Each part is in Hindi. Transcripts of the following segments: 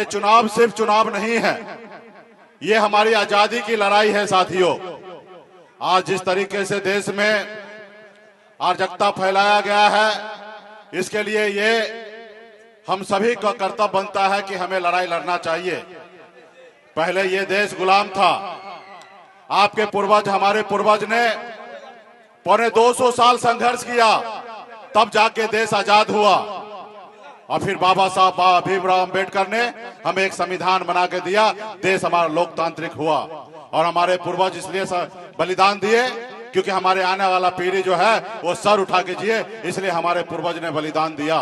चुनाव सिर्फ चुनाव नहीं है, ये हमारी आजादी की लड़ाई है साथियों। आज जिस तरीके से देश में अराजकता फैलाया गया है, इसके लिए ये हम सभी का कर्तव्य बनता है कि हमें लड़ाई लड़ना चाहिए। पहले ये देश गुलाम था। आपके पूर्वज, हमारे पूर्वज ने पौने 200 साल संघर्ष किया, तब जाके देश आजाद हुआ। और फिर बाबा साहब भीमराव अम्बेडकर ने हमें एक संविधान बना के दिया, देश हमारा लोकतांत्रिक हुआ। और हमारे पूर्वज इसलिए बलिदान दिए क्योंकि हमारे आने वाला पीढ़ी जो है वो सर उठा के जिए, इसलिए हमारे पूर्वज ने बलिदान दिया,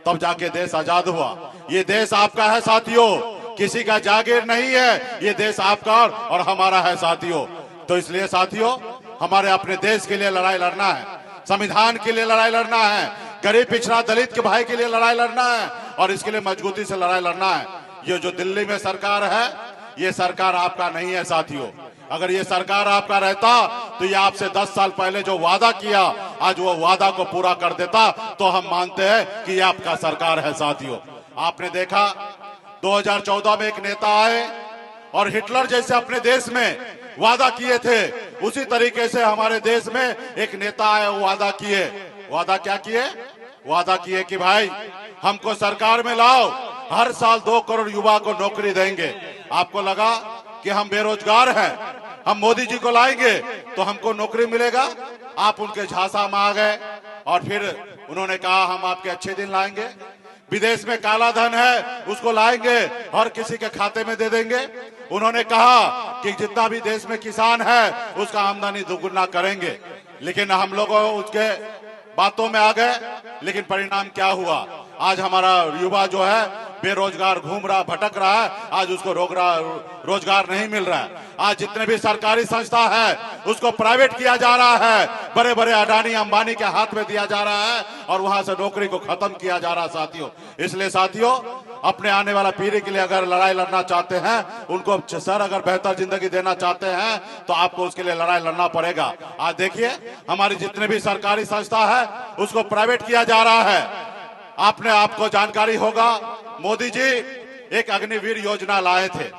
तब जाके देश आजाद हुआ। ये देश आपका है साथियों, किसी का जागीर नहीं है, ये देश आपका और हमारा है साथियों। तो इसलिए साथियों, हमारे अपने देश के लिए लड़ाई लड़ना है, संविधान के लिए लड़ाई लड़ना है, गरीब पिछड़ा दलित के भाई के लिए लड़ाई लड़ना है, और इसके लिए मजबूती से लड़ाई लड़ना है। ये जो दिल्ली में सरकार है, ये सरकार आपका नहीं है साथियों। अगर ये सरकार आपका रहता तो ये आपसे 10 साल पहले जो वादा किया, आज वो वादा को पूरा कर देता, तो हम मानते हैं कि ये आपका सरकार है साथियों। आपने देखा 2014 में एक नेता आए और हिटलर जैसे अपने देश में वादा किए थे, उसी तरीके से हमारे देश में एक नेता आए, वादा किए। वादा क्या किए? वादा किए कि भाई हमको सरकार में लाओ, हर साल 2 करोड़ युवा को नौकरी देंगे। आपको लगा कि हम बेरोजगार हैं, हम मोदी जी को लाएंगे तो हमको नौकरी मिलेगा। आप उनके झांसा में आ गए और फिर उन्होंने कहा हम आपके अच्छे दिन लाएंगे, विदेश में काला धन है उसको लाएंगे और किसी के खाते में दे देंगे। उन्होंने कहा कि जितना भी देश में किसान है उसका आमदनी दुगुना करेंगे, लेकिन हम लोग उसके बातों में आ गए। लेकिन परिणाम क्या हुआ? आज हमारा युवा जो है बेरोजगार घूम रहा, भटक रहा है, आज उसको रोजगार नहीं मिल रहा है। आज जितने भी सरकारी संस्था है उसको प्राइवेट किया जा रहा है, बड़े बड़े अडानी अंबानी के हाथ में दिया जा रहा है और वहां से नौकरी को खत्म किया जा रहा है साथियों। इसलिए साथियों, अपने आने वाला पीढ़ी के लिए अगर लड़ाई लड़ना चाहते हैं, उनको सर अगर बेहतर जिंदगी देना चाहते हैं तो आपको उसके लिए लड़ाई लड़ना पड़ेगा। आज देखिए हमारी जितने भी सरकारी संस्था है उसको प्राइवेट किया जा रहा है। आपने आपको जानकारी होगा, मोदी जी एक अग्निवीर योजना लाए थे।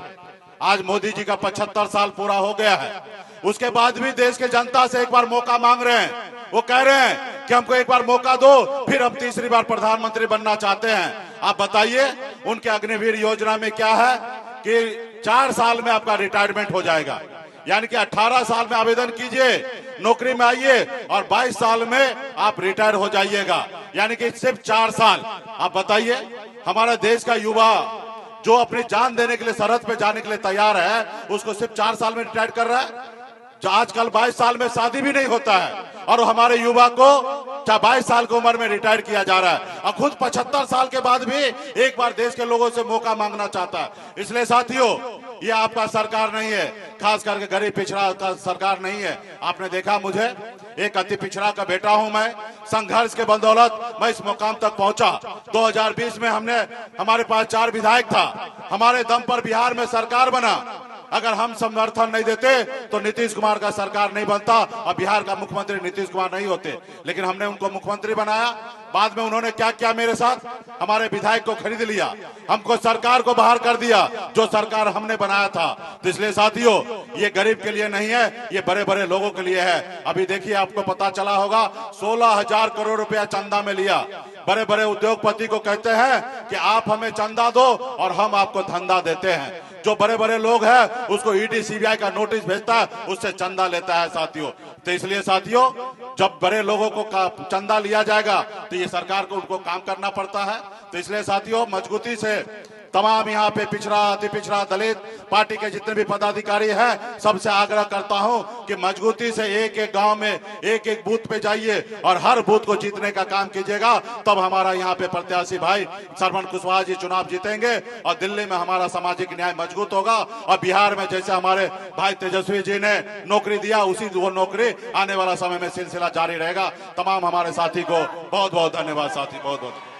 आज मोदी जी का 75 साल पूरा हो गया है, उसके बाद भी देश के जनता से एक बार मौका मांग रहे हैं। वो कह रहे हैं कि हमको एक बार मौका दो, फिर हम तीसरी बार प्रधानमंत्री बनना चाहते हैं। आप बताइए उनके अग्निवीर योजना में क्या है कि 4 साल में आपका रिटायरमेंट हो जाएगा, यानी कि 18 साल में आवेदन कीजिए, नौकरी में आइए और 22 साल में आप रिटायर हो जाइएगा, यानी कि सिर्फ 4 साल। आप बताइए हमारा देश का युवा जो अपनी जान देने के लिए सरहद पे जाने के लिए तैयार है, उसको सिर्फ 4 साल में रिटायर कर रहा है। आजकल 22 साल में शादी भी नहीं होता है और हमारे युवा को 22 साल की उम्र में रिटायर किया जा रहा है, और खुद 75 साल के बाद भी एक बार देश के लोगों से मौका मांगना चाहता है। इसलिए साथियों, ये आपका सरकार नहीं है, खास करके गरीब पिछड़ा का सरकार नहीं है। आपने देखा, मुझे एक अति पिछड़ा का बेटा हूं मैं, संघर्ष के बदौलत मैं इस मुकाम तक पहुंचा। 2020 में हमारे पास 4 विधायक था, हमारे दम पर बिहार में सरकार बना। अगर हम समर्थन नहीं देते तो नीतीश कुमार का सरकार नहीं बनता और बिहार का मुख्यमंत्री नीतीश कुमार नहीं होते, लेकिन हमने उनको मुख्यमंत्री बनाया। बाद में उन्होंने क्या किया मेरे साथ? हमारे विधायक को खरीद लिया, हमको सरकार को बाहर कर दिया जो सरकार हमने बनाया था। तो इसलिए साथियों, ये गरीब के लिए नहीं है, ये बड़े बड़े लोगों के लिए है। अभी देखिए आपको पता चला होगा 16,000 करोड़ रुपया चंदा में लिया। बड़े बड़े उद्योगपति को कहते हैं कि आप हमें चंदा दो और हम आपको धंधा देते हैं। जो बड़े बड़े लोग हैं उसको ईडी सीबीआई का नोटिस भेजता है, उससे चंदा लेता है साथियों। तो इसलिए साथियों, जब बड़े लोगों को चंदा लिया जाएगा तो ये सरकार को उनको काम करना पड़ता है। तो इसलिए साथियों, मजबूती से तमाम यहाँ पे पिछड़ा, अति पिछड़ा, दलित पार्टी के जितने भी पदाधिकारी हैं, सबसे आग्रह करता हूं कि मजबूती से एक एक गांव में एक एक बूथ पे जाइए और हर बूथ को जीतने का काम कीजिएगा। तब हमारा यहाँ पे प्रत्याशी भाई श्रवण कुशवाहा जी चुनाव जीतेंगे और दिल्ली में हमारा सामाजिक न्याय मजबूत होगा। और बिहार में जैसे हमारे भाई तेजस्वी जी ने नौकरी दिया, उसी वो नौकरी आने वाला समय में सिलसिला जारी रहेगा। तमाम हमारे साथी को बहुत बहुत धन्यवाद साथी, बहुत बहुत।